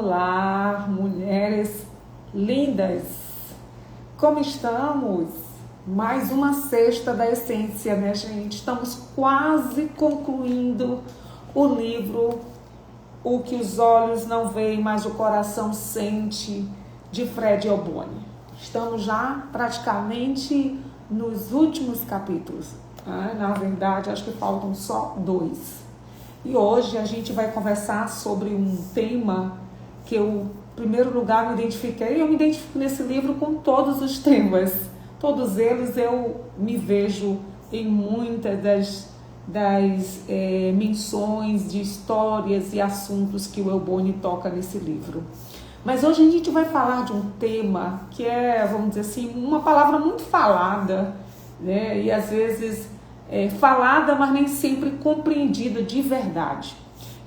Olá, mulheres lindas! Como estamos? Mais uma sexta da essência, né, gente? Estamos quase concluindo o livro O que os olhos não veem, mas o coração sente, de Fred Elboni. Estamos já praticamente nos últimos capítulos. Na verdade, acho que faltam só 2. E hoje a gente vai conversar sobre um tema que eu, em primeiro lugar, me identifiquei. Eu me identifico nesse livro com todos os temas. Todos eles eu me vejo em muitas das menções de histórias e assuntos que o Elboni toca nesse livro. Mas hoje a gente vai falar de um tema que é, vamos dizer assim, uma palavra muito falada, né? E às vezes falada, mas nem sempre compreendida de verdade.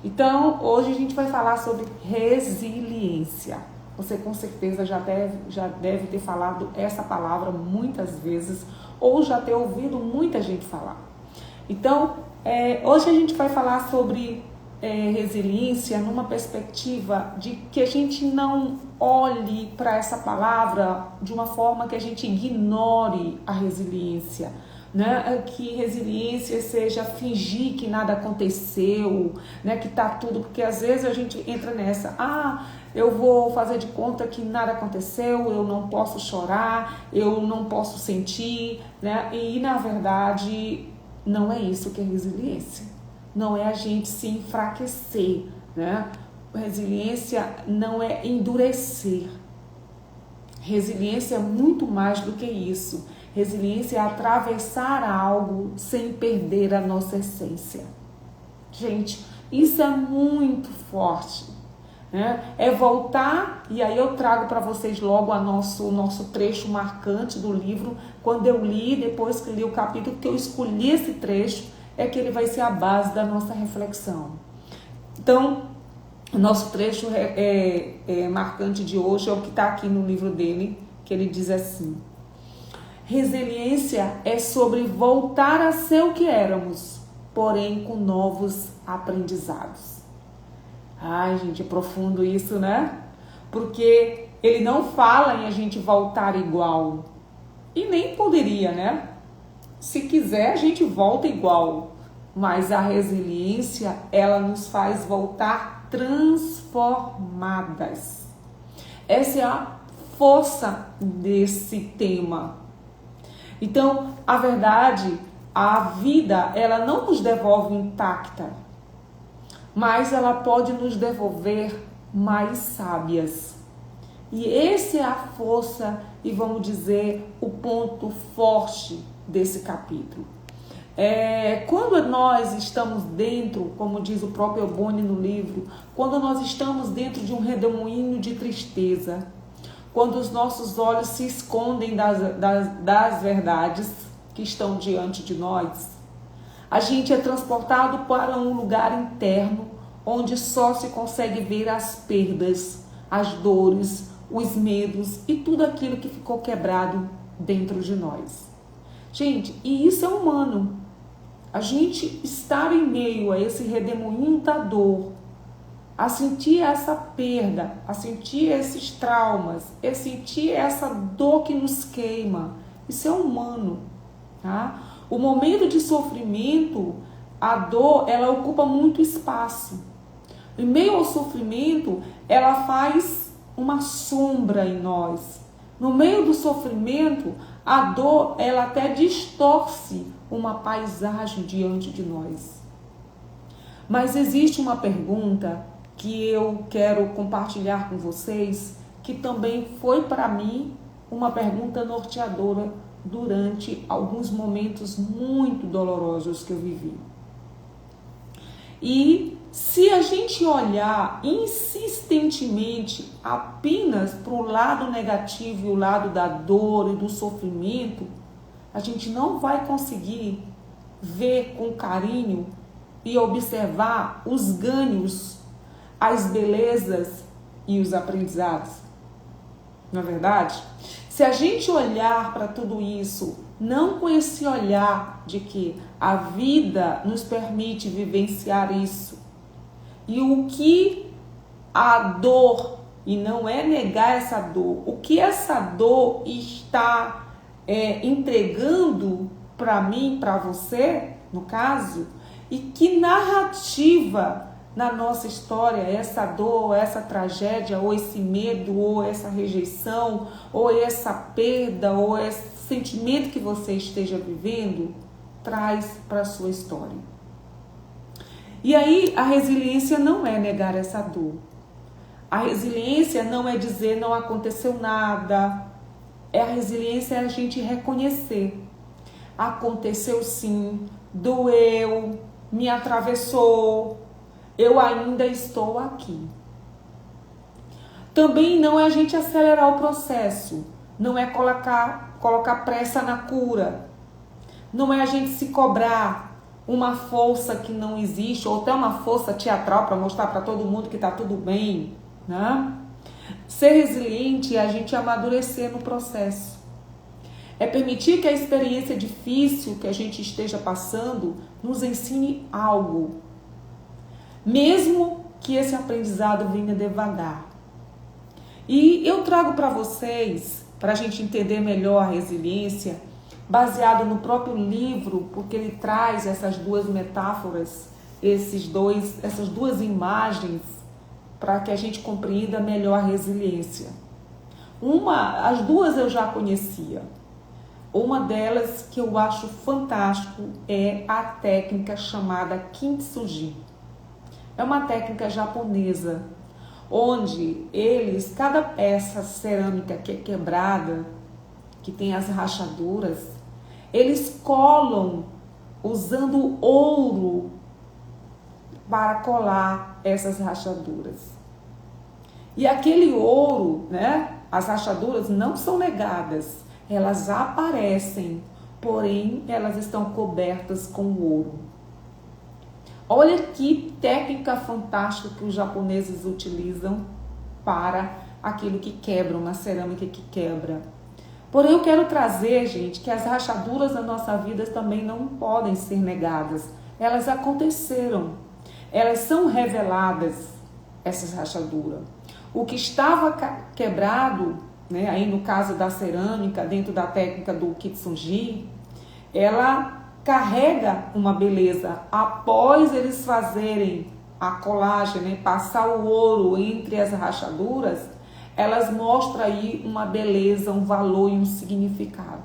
Então, hoje a gente vai falar sobre resiliência. Você com certeza já deve ter falado essa palavra muitas vezes ou já ter ouvido muita gente falar. Então, hoje a gente vai falar sobre resiliência numa perspectiva de que a gente não olhe para essa palavra de uma forma que a gente ignore a resiliência. Né? Que resiliência seja fingir que nada aconteceu, né? Que tá tudo, porque às vezes a gente entra nessa, eu vou fazer de conta que nada aconteceu, eu não posso chorar, eu não posso sentir, né? E na verdade não é isso que é resiliência, não é a gente se enfraquecer, né? Resiliência não é endurecer, resiliência é muito mais do que isso. Resiliência é atravessar algo sem perder a nossa essência. Gente, isso é muito forte, né? É voltar, e aí eu trago para vocês logo o nosso trecho marcante do livro. Quando eu li, depois que li o capítulo, que eu escolhi esse trecho, é que ele vai ser a base da nossa reflexão. Então, o nosso trecho marcante de hoje é o que está aqui no livro dele, que ele diz assim: resiliência é sobre voltar a ser o que éramos, porém com novos aprendizados. Ai, gente, é profundo isso, né? Porque ele não fala em a gente voltar igual. E nem poderia, né? Se quiser, a gente volta igual. Mas a resiliência, ela nos faz voltar transformadas. Essa é a força desse tema. Então, a verdade, a vida, ela não nos devolve intacta, mas ela pode nos devolver mais sábias. E essa é a força e, vamos dizer, o ponto forte desse capítulo. Quando nós estamos dentro, como diz o próprio Elboni no livro, quando nós estamos dentro de um redemoinho de tristeza, quando os nossos olhos se escondem das verdades que estão diante de nós, a gente é transportado para um lugar interno onde só se consegue ver as perdas, as dores, os medos e tudo aquilo que ficou quebrado dentro de nós. Gente, e isso é humano. A gente estar em meio a esse redemoinho da dor, a sentir essa perda, a sentir esses traumas, a sentir essa dor que nos queima. Isso é humano, tá? O momento de sofrimento, a dor, ela ocupa muito espaço. Em meio ao sofrimento, ela faz uma sombra em nós. No meio do sofrimento, a dor, ela até distorce uma paisagem diante de nós. Mas existe uma pergunta que eu quero compartilhar com vocês, que também foi para mim uma pergunta norteadora durante alguns momentos muito dolorosos que eu vivi. E se a gente olhar insistentemente apenas para o lado negativo e o lado da dor e do sofrimento, a gente não vai conseguir ver com carinho e observar os ganhos, as belezas e os aprendizados. Não é verdade? Se a gente olhar para tudo isso, não com esse olhar de que a vida nos permite vivenciar isso, e o que a dor e não é negar essa dor. O que essa dor está entregando para mim, para você, no caso, e que narrativa na nossa história essa dor, essa tragédia, ou esse medo, ou essa rejeição, ou essa perda, ou esse sentimento que você esteja vivendo, traz para a sua história. E aí a resiliência não é negar essa dor. A resiliência não é dizer não aconteceu nada. A resiliência é a gente reconhecer. Aconteceu sim, doeu, me atravessou, eu ainda estou aqui. Também não é a gente acelerar o processo, não é colocar pressa na cura, não é a gente se cobrar uma força que não existe, ou até uma força teatral para mostrar para todo mundo que está tudo bem, né? Ser resiliente é a gente amadurecer no processo. É permitir que a experiência difícil que a gente esteja passando nos ensine algo. Mesmo que esse aprendizado venha devagar. E eu trago para vocês, para a gente entender melhor a resiliência, baseado no próprio livro, porque ele traz essas duas metáforas, essas duas imagens, para que a gente compreenda melhor a resiliência. As duas eu já conhecia. Uma delas que eu acho fantástico é a técnica chamada Kintsugi. É uma técnica japonesa, onde cada peça cerâmica que é quebrada, que tem as rachaduras, eles colam usando ouro para colar essas rachaduras. E aquele ouro, né, as rachaduras não são negadas, elas aparecem, porém elas estão cobertas com ouro. Olha que técnica fantástica que os japoneses utilizam para aquilo que quebra, uma cerâmica que quebra. Porém, eu quero trazer, gente, que as rachaduras da nossa vida também não podem ser negadas. Elas aconteceram. Elas são reveladas, essas rachaduras. O que estava quebrado, né, aí no caso da cerâmica, dentro da técnica do Kintsugi, ela carrega uma beleza. Após eles fazerem a colagem, né, passar o ouro entre as rachaduras, elas mostram aí uma beleza, um valor e um significado.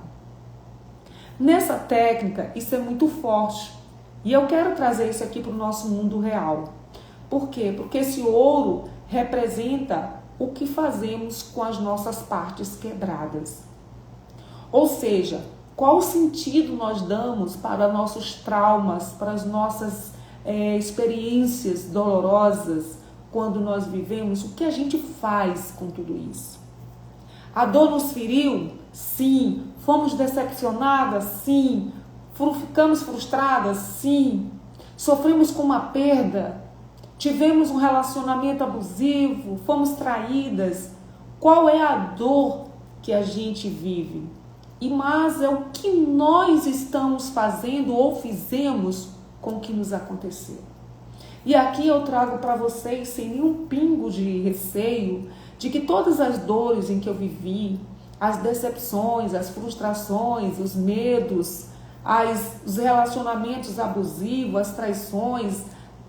Nessa técnica, isso é muito forte. E eu quero trazer isso aqui para o nosso mundo real. Por quê? Porque esse ouro representa o que fazemos com as nossas partes quebradas. Ou seja, qual sentido nós damos para nossos traumas, para as nossas experiências dolorosas quando nós vivemos? O que a gente faz com tudo isso? A dor nos feriu? Sim. Fomos decepcionadas? Sim. Ficamos frustradas? Sim. Sofremos com uma perda? Tivemos um relacionamento abusivo? Fomos traídas? Qual é a dor que a gente vive? Mas é o que nós estamos fazendo ou fizemos com o que nos aconteceu. E aqui eu trago para vocês, sem nenhum pingo de receio, de que todas as dores em que eu vivi, as decepções, as frustrações, os medos, os relacionamentos abusivos, as traições,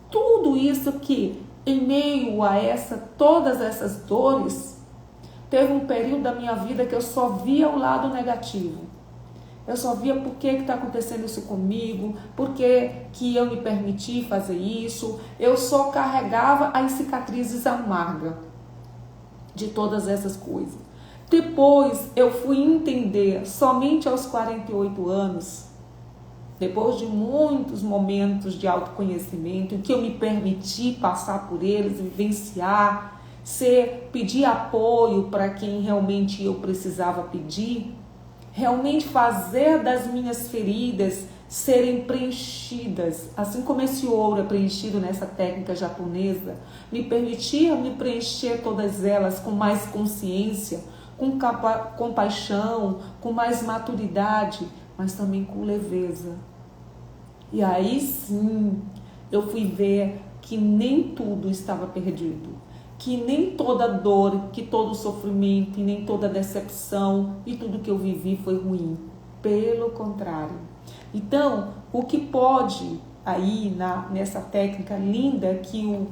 tudo isso que em meio a todas essas dores, teve um período da minha vida que eu só via o lado negativo. Eu só via por que está acontecendo isso comigo, por que eu me permiti fazer isso. Eu só carregava as cicatrizes amargas de todas essas coisas. Depois eu fui entender, somente aos 48 anos, depois de muitos momentos de autoconhecimento, em que eu me permiti passar por eles, vivenciar, pedir apoio para quem realmente eu precisava pedir, realmente fazer das minhas feridas serem preenchidas, assim como esse ouro é preenchido nessa técnica japonesa, me permitia me preencher todas elas com mais consciência, com compaixão, com mais maturidade, mas também com leveza. E aí sim, eu fui ver que nem tudo estava perdido. que nem toda dor, que todo sofrimento e nem toda decepção e tudo que eu vivi foi ruim. Pelo contrário. Então, o que pode aí nessa técnica linda que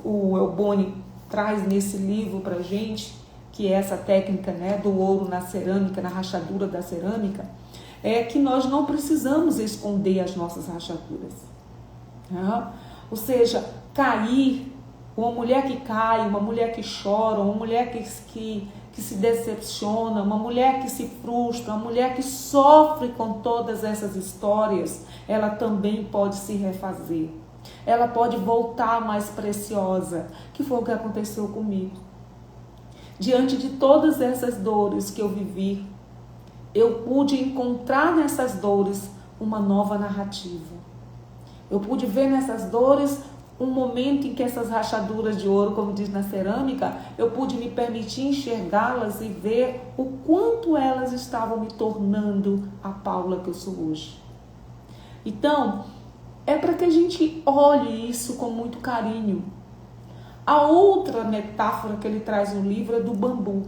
o Elboni traz nesse livro pra gente, que é essa técnica, né, do ouro na cerâmica, na rachadura da cerâmica, é que nós não precisamos esconder as nossas rachaduras. Ou seja, cair, uma mulher que cai, uma mulher que chora, uma mulher que se decepciona, uma mulher que se frustra, uma mulher que sofre com todas essas histórias, ela também pode se refazer. Ela pode voltar mais preciosa, que foi o que aconteceu comigo. Diante de todas essas dores que eu vivi, eu pude encontrar nessas dores uma nova narrativa. Eu pude ver nessas dores um momento em que essas rachaduras de ouro, como diz na cerâmica, eu pude me permitir enxergá-las e ver o quanto elas estavam me tornando a Paula que eu sou hoje. Então, é para que a gente olhe isso com muito carinho. A outra metáfora que ele traz no livro é do bambu.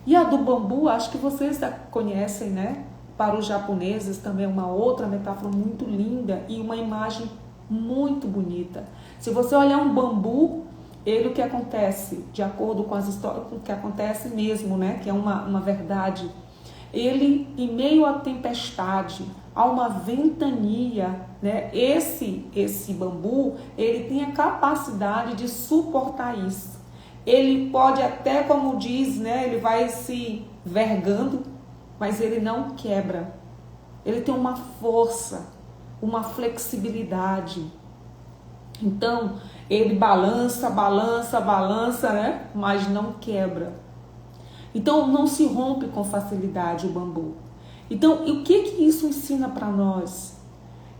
E a do bambu, acho que vocês conhecem, né? Para os japoneses também é uma outra metáfora muito linda e uma imagem muito bonita. Se você olhar um bambu, ele, o que acontece, de acordo com as histórias, o que acontece mesmo, né? Que é uma verdade. Ele, em meio à tempestade, a uma ventania, né? Esse bambu, ele tem a capacidade de suportar isso. Ele pode até, como diz, né? Ele vai se vergando, mas ele não quebra. Ele tem uma força, uma flexibilidade. Então, ele balança, né? Mas não quebra. Então, não se rompe com facilidade o bambu. Então, e o que isso ensina para nós?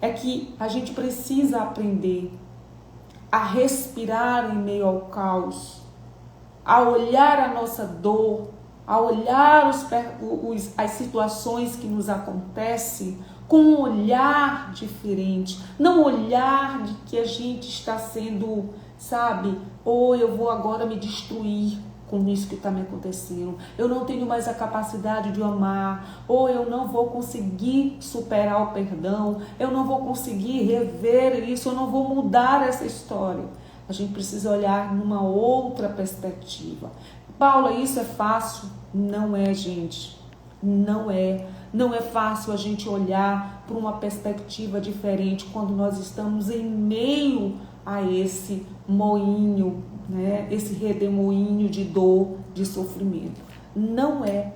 É que a gente precisa aprender a respirar em meio ao caos, a olhar a nossa dor, a olhar as situações que nos acontecem com um olhar diferente, não olhar de que a gente está sendo, sabe, ou eu vou agora me destruir com isso que está me acontecendo, eu não tenho mais a capacidade de amar, ou eu não vou conseguir superar o perdão, eu não vou conseguir rever isso, eu não vou mudar essa história. A gente precisa olhar numa outra perspectiva. Paula, isso é fácil? Não é, gente. Não é. Não é fácil a gente olhar para uma perspectiva diferente quando nós estamos em meio a esse moinho, né? Esse redemoinho de dor, de sofrimento. Não é.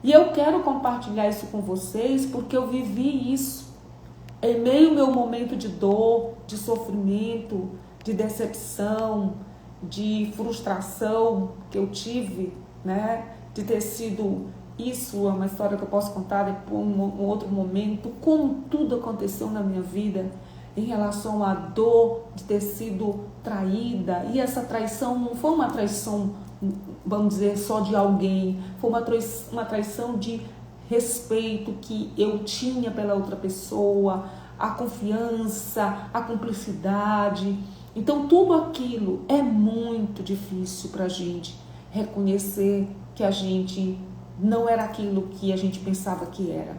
E eu quero compartilhar isso com vocês porque eu vivi isso. Em meio ao meu momento de dor, de sofrimento, de decepção, de frustração que eu tive, né? De ter sido, isso é uma história que eu posso contar depois, um outro momento, como tudo aconteceu na minha vida em relação à dor de ter sido traída. E essa traição não foi uma traição, vamos dizer, só de alguém, foi uma traição de respeito que eu tinha pela outra pessoa, a confiança, a cumplicidade. Então tudo aquilo é muito difícil para a gente reconhecer que a gente não era aquilo que a gente pensava que era.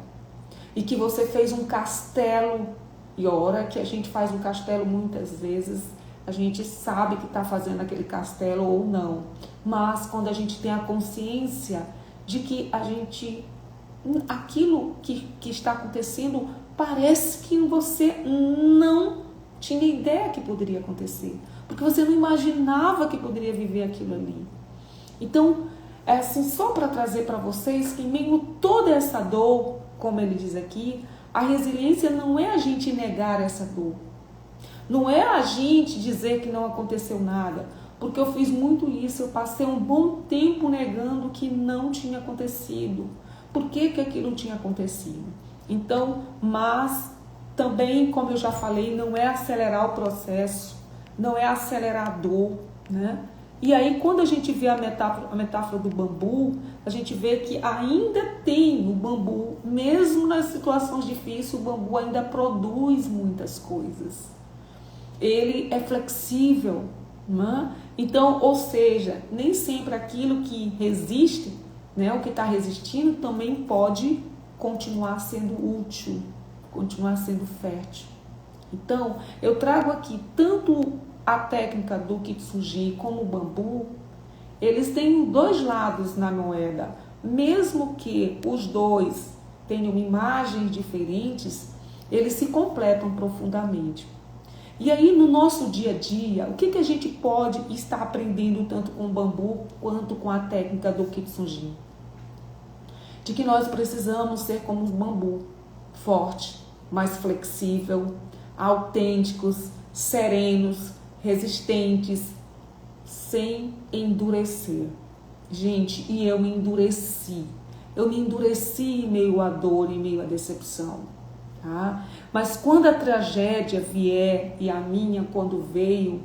E que você fez um castelo, e a hora que a gente faz um castelo, muitas vezes a gente sabe que está fazendo aquele castelo ou não. Mas quando a gente tem a consciência de que aquilo que está acontecendo, parece que você não tinha ideia que poderia acontecer. Porque você não imaginava que poderia viver aquilo ali. Então, é assim, só para trazer para vocês que em meio a toda essa dor, como ele diz aqui, a resiliência não é a gente negar essa dor. Não é a gente dizer que não aconteceu nada. Porque eu fiz muito isso, eu passei um bom tempo negando que não tinha acontecido. Por que aquilo tinha acontecido? Então, mas também, como eu já falei, não é acelerar o processo, não é acelerar a dor, né? E aí, quando a gente vê a metáfora do bambu, a gente vê que ainda tem o bambu, mesmo nas situações difíceis, o bambu ainda produz muitas coisas. Ele é flexível, né? Então, ou seja, nem sempre aquilo que resiste, né, o que está resistindo também pode continuar sendo útil, continuar sendo fértil. Então, eu trago aqui tanto a técnica do Kintsugi como o bambu, eles têm dois lados na moeda. Mesmo que os dois tenham imagens diferentes, eles se completam profundamente. E aí, no nosso dia a dia, o que a gente pode estar aprendendo tanto com o bambu quanto com a técnica do Kintsugi? De que nós precisamos ser como o bambu, forte, mais flexível, autênticos, serenos, resistentes, sem endurecer. Gente, e eu me endureci. Eu me endureci em meio à dor, em meio à decepção. Tá? Mas quando a tragédia vier, e a minha quando veio,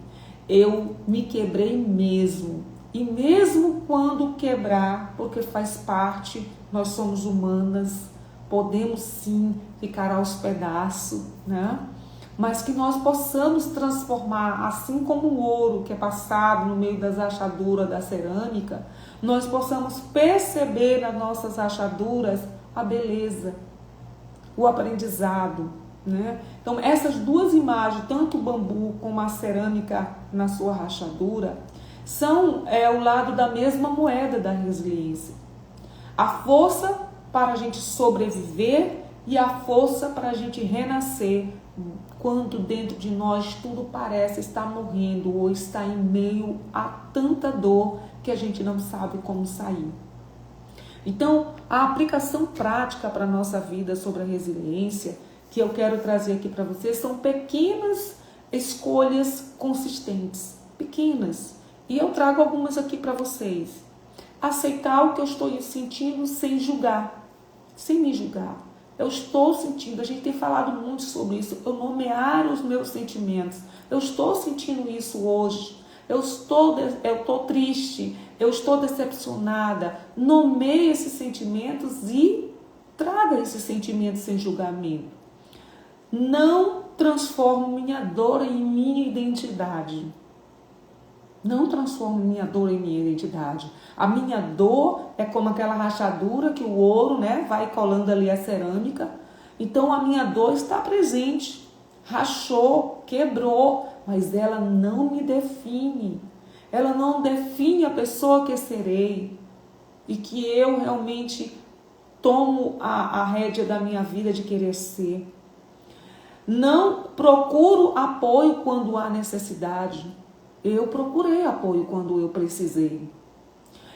eu me quebrei mesmo. E mesmo quando quebrar, porque faz parte, nós somos humanas, podemos sim ficar aos pedaços, né? Mas que nós possamos transformar, assim como o ouro que é passado no meio das rachaduras da cerâmica, nós possamos perceber nas nossas rachaduras a beleza, o aprendizado, né? Então, essas duas imagens, tanto o bambu como a cerâmica na sua rachadura, são o lado da mesma moeda da resiliência. A força para a gente sobreviver e a força para a gente renascer quando dentro de nós tudo parece estar morrendo ou está em meio a tanta dor que a gente não sabe como sair. Então, a aplicação prática para a nossa vida sobre a resiliência que eu quero trazer aqui para vocês são pequenas escolhas consistentes, pequenas. E eu trago algumas aqui para vocês. Aceitar o que eu estou sentindo sem julgar, sem me julgar. Eu estou sentindo, a gente tem falado muito sobre isso, eu nomear os meus sentimentos. Eu estou sentindo isso hoje, eu estou triste, eu estou decepcionada. Nomeie esses sentimentos e traga esses sentimentos sem julgamento. Não transformo minha dor em minha identidade. Não transformo minha dor em minha identidade. A minha dor é como aquela rachadura que o ouro, né, vai colando ali a cerâmica. Então a minha dor está presente. Rachou, quebrou, mas ela não me define. Ela não define a pessoa que serei. E que eu realmente tomo a rédea da minha vida de querer ser. Não procuro apoio quando há necessidade. Eu procurei apoio quando eu precisei.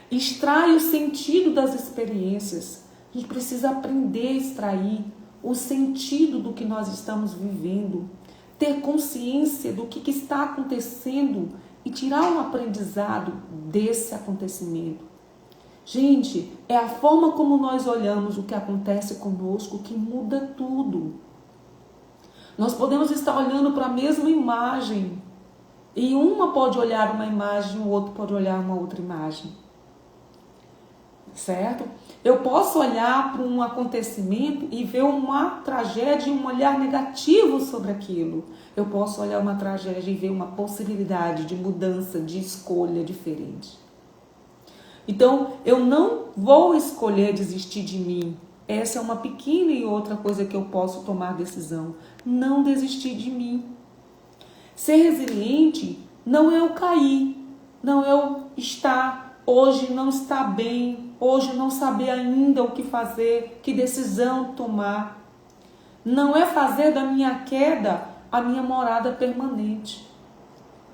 Extrai o sentido das experiências. A gente precisa aprender a extrair o sentido do que nós estamos vivendo. Ter consciência do que está acontecendo e tirar um aprendizado desse acontecimento. Gente, é a forma como nós olhamos o que acontece conosco que muda tudo. Nós podemos estar olhando para a mesma imagem. E uma pode olhar uma imagem, o outro pode olhar uma outra imagem. Certo? Eu posso olhar para um acontecimento e ver uma tragédia e um olhar negativo sobre aquilo. Eu posso olhar uma tragédia e ver uma possibilidade de mudança, de escolha diferente. Então, eu não vou escolher desistir de mim. Essa é uma pequena e outra coisa que eu posso tomar decisão. Não desistir de mim. Ser resiliente não é eu cair, não é eu estar hoje não estar bem, hoje não saber ainda o que fazer, que decisão tomar. Não é fazer da minha queda a minha morada permanente.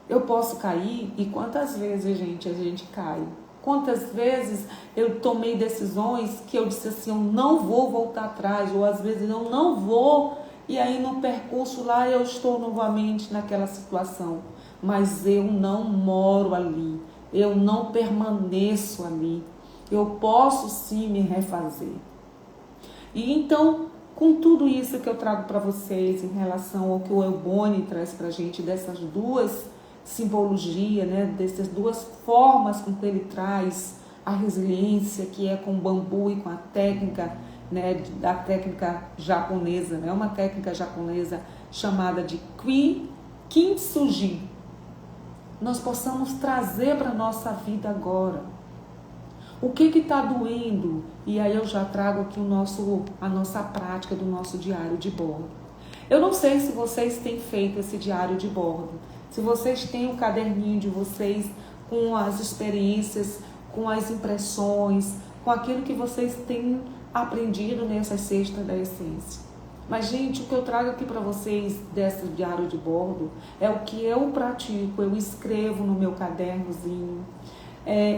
Eu posso cair e quantas vezes, gente, a gente cai? Quantas vezes eu tomei decisões que eu disse assim, eu não vou voltar atrás, ou às vezes eu não vou. E aí no percurso lá eu estou novamente naquela situação. Mas eu não moro ali. Eu não permaneço ali. Eu posso sim me refazer. E então, com tudo isso que eu trago para vocês em relação ao que o Euboni traz para a gente, dessas duas simbologias, né, dessas duas formas com que ele traz a resiliência, que é com o bambu e com a técnica, né, da técnica japonesa, né, uma técnica japonesa chamada de Kintsugi. nós possamos trazer para a nossa vida agora. O que está doendo? E aí eu já trago aqui a nossa prática do nosso diário de bordo. Eu não sei se vocês têm feito esse diário de bordo, se vocês têm o caderninho de vocês com as experiências, com as impressões, com aquilo que vocês têm aprendido nessa sexta da essência. Mas, gente, o que eu trago aqui para vocês desse diário de bordo é o que eu pratico, eu escrevo no meu cadernozinho.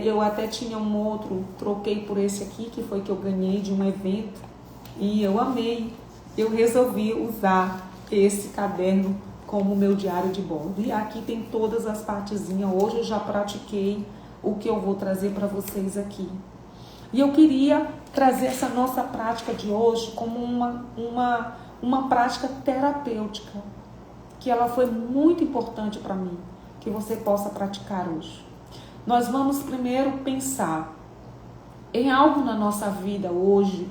Eu até tinha um outro, troquei por esse aqui, que foi que eu ganhei de um evento, e eu amei. Eu resolvi usar esse caderno como meu diário de bordo. E aqui tem todas as partezinhas. Hoje eu já pratiquei o que eu vou trazer para vocês aqui. E eu queria trazer essa nossa prática de hoje como uma prática terapêutica, que ela foi muito importante para mim, que você possa praticar hoje. Nós vamos primeiro pensar em algo na nossa vida hoje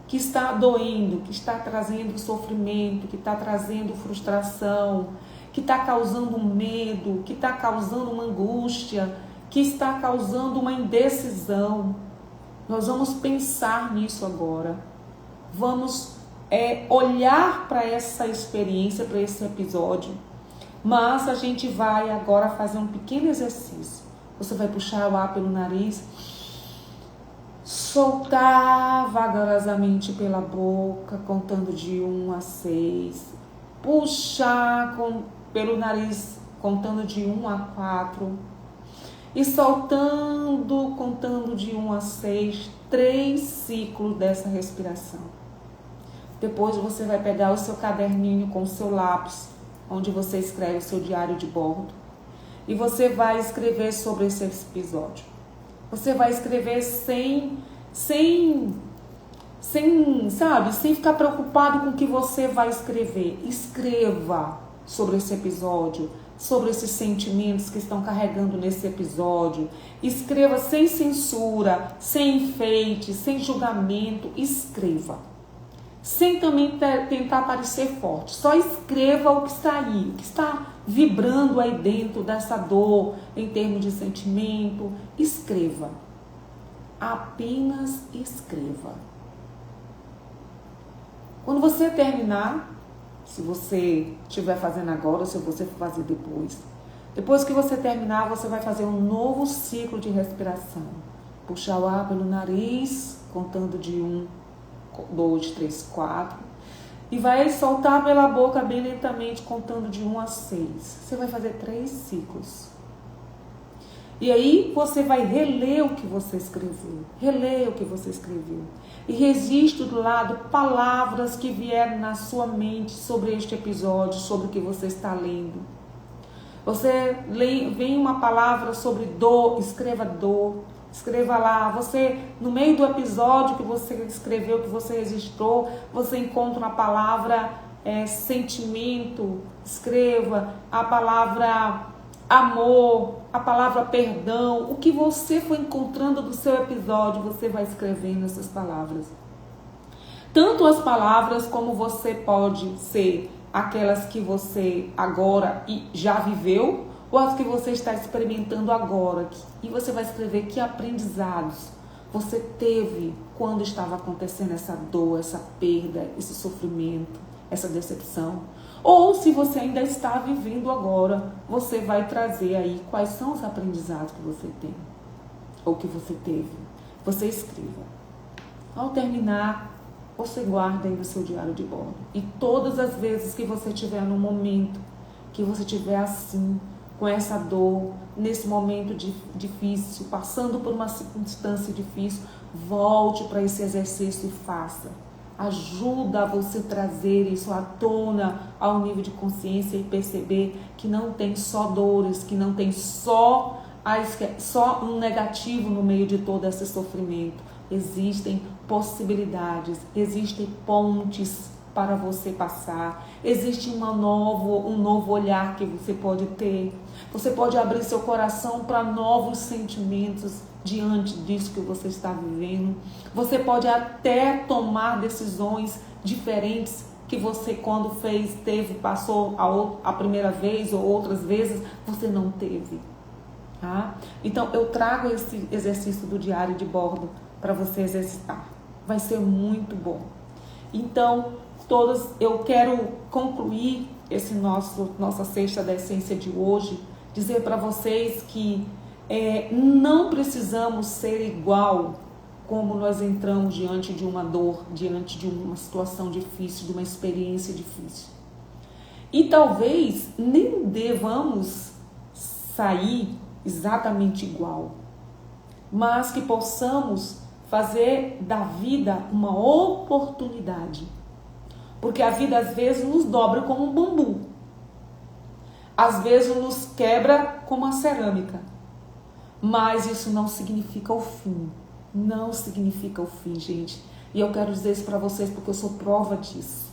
que está doendo, que está trazendo sofrimento, que está trazendo frustração, que está causando medo, que está causando uma angústia, que está causando uma indecisão. Nós vamos pensar nisso agora. Vamos olhar para essa experiência, para esse episódio. Mas a gente vai agora fazer um pequeno exercício. Você vai puxar o ar pelo nariz, soltar vagarosamente pela boca, contando de 1 a 6. Puxar pelo nariz, contando de 1 a 4. E soltando, contando de 1 a 6, 3 ciclos dessa respiração. Depois você vai pegar o seu caderninho com o seu lápis, onde você escreve o seu diário de bordo. E você vai escrever sobre esse episódio. Você vai escrever sem ficar preocupado com o que você vai escrever. Escreva sobre esse episódio, sobre esses sentimentos que estão carregando nesse episódio. Escreva sem censura, sem enfeite, sem julgamento. Escreva. Sem também tentar parecer forte. Só escreva o que está aí, o que está vibrando aí dentro dessa dor, em termos de sentimento. Escreva. Apenas escreva. Quando você terminar, se você estiver fazendo agora, se você for fazer depois que você terminar, você vai fazer um novo ciclo de respiração. Puxar o ar pelo nariz, contando de 1, 2, 3, 4. E vai soltar pela boca bem lentamente, contando de 1 a 6. Você vai fazer 3 ciclos. E aí você vai reler o que você escreveu. Reler o que você escreveu. E registre do lado palavras que vieram na sua mente sobre este episódio, sobre o que você está lendo. Você vem uma palavra sobre dor, escreva dor. Escreva lá, no meio do episódio que você escreveu, que você registrou, você encontra uma palavra sentimento, escreva a palavra amor, a palavra perdão, o que você foi encontrando do seu episódio, você vai escrevendo essas palavras. Tanto as palavras como você pode ser aquelas que você agora já viveu, ou as que você está experimentando agora. E você vai escrever que aprendizados você teve quando estava acontecendo essa dor, essa perda, esse sofrimento, essa decepção. Ou se você ainda está vivendo agora, você vai trazer aí quais são os aprendizados que você tem, ou que você teve. Você escreva. Ao terminar, você guarda aí no seu diário de bordo. E todas as vezes que você estiver no momento, que você estiver assim, com essa dor, nesse momento difícil, passando por uma circunstância difícil, volte para esse exercício e faça. Ajuda a você trazer isso à tona, ao nível de consciência e perceber que não tem só dores, que não tem só um negativo no meio de todo esse sofrimento. Existem possibilidades, existem pontes para você passar, existe um novo olhar que você pode ter. Você pode abrir seu coração para novos sentimentos diante disso que você está vivendo. Você pode até tomar decisões diferentes que você quando passou a primeira vez ou outras vezes, você não teve. Tá? Então, eu trago esse exercício do diário de bordo para você exercitar. Vai ser muito bom. Então, eu quero concluir nossa sexta da essência de hoje, dizer para vocês que não precisamos ser igual como nós entramos diante de uma dor, diante de uma situação difícil, de uma experiência difícil. E talvez nem devamos sair exatamente igual, mas que possamos fazer da vida uma oportunidade. Porque a vida às vezes nos dobra como um bambu, às vezes nos quebra como a cerâmica, mas isso não significa o fim. Não significa o fim, gente. E eu quero dizer isso para vocês porque eu sou prova disso.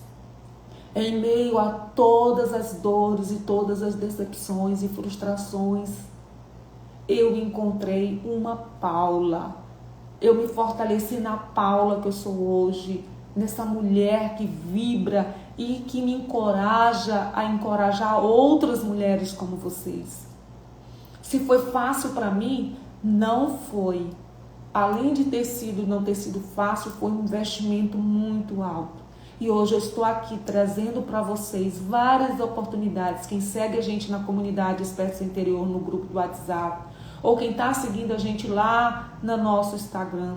Em meio a todas as dores e todas as decepções e frustrações, eu encontrei uma Paula. Eu me fortaleci na Paula que eu sou hoje, nessa mulher que vibra e que me encoraja a encorajar outras mulheres como vocês. Se foi fácil para mim, não foi. Além de não ter sido fácil, foi um investimento muito alto. E hoje eu estou aqui trazendo para vocês várias oportunidades. Quem segue a gente na comunidade Expertos Interior, no grupo do WhatsApp, ou quem está seguindo a gente lá no nosso Instagram,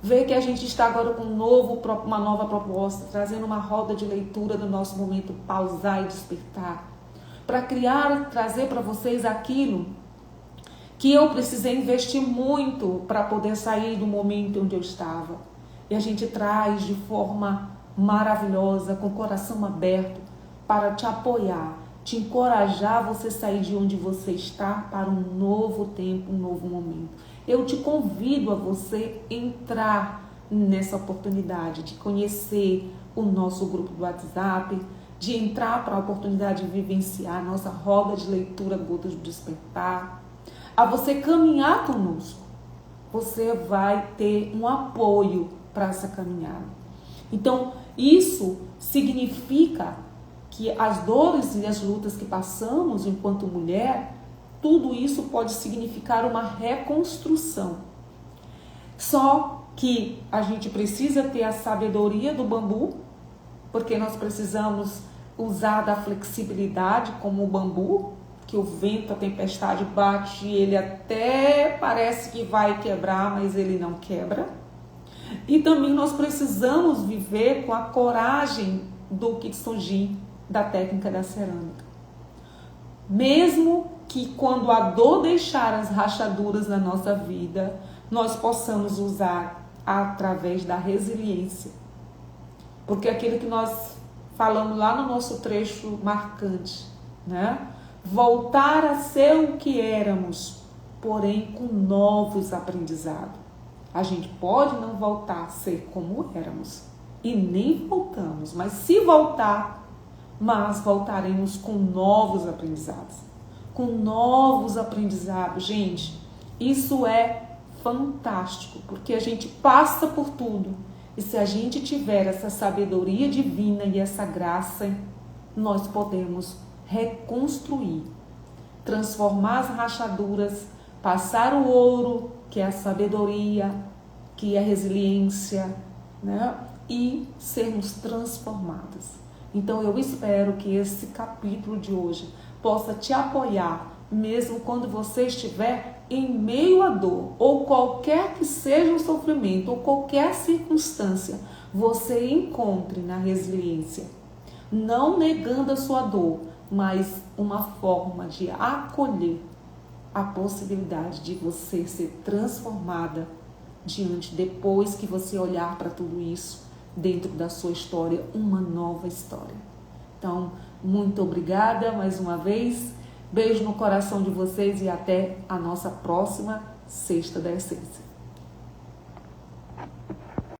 vê que a gente está agora com uma nova proposta, trazendo uma roda de leitura do nosso momento pausar e despertar, para trazer para vocês aquilo que eu precisei investir muito para poder sair do momento onde eu estava. E a gente traz de forma maravilhosa, com o coração aberto, para te apoiar, te encorajar a você sair de onde você está para um novo tempo, um novo momento. Eu te convido a você entrar nessa oportunidade de conhecer o nosso grupo do WhatsApp, de entrar para a oportunidade de vivenciar a nossa roda de leitura Gotas do Despertar, a você caminhar conosco. Você vai ter um apoio para essa caminhada. Então, isso significa que as dores e as lutas que passamos enquanto mulher, tudo isso pode significar uma reconstrução. Só que a gente precisa ter a sabedoria do bambu, porque nós precisamos usar da flexibilidade como o bambu, que o vento, a tempestade bate e ele até parece que vai quebrar, mas ele não quebra. E também nós precisamos viver com a coragem do Kintsugi, da técnica da cerâmica. Mesmo que quando a dor deixar as rachaduras na nossa vida, nós possamos usar através da resiliência. Porque aquilo que nós falamos lá no nosso trecho marcante, né? Voltar a ser o que éramos, porém com novos aprendizados. A gente pode não voltar a ser como éramos e nem voltamos, mas se voltar, mas voltaremos com novos aprendizados. Com novos aprendizados, gente, isso é fantástico, porque a gente passa por tudo. E se a gente tiver essa sabedoria divina e essa graça, nós podemos reconstruir, transformar as rachaduras, passar o ouro, que é a sabedoria, que é a resiliência, né? E sermos transformadas. Então eu espero que esse capítulo de hoje possa te apoiar, mesmo quando você estiver em meio à dor, ou qualquer que seja o sofrimento, ou qualquer circunstância, você encontre na resiliência, não negando a sua dor, mas uma forma de acolher a possibilidade de você ser transformada depois que você olhar para tudo isso dentro da sua história, uma nova história. Então, muito obrigada mais uma vez, beijo no coração de vocês e até a nossa próxima Sexta da Essência.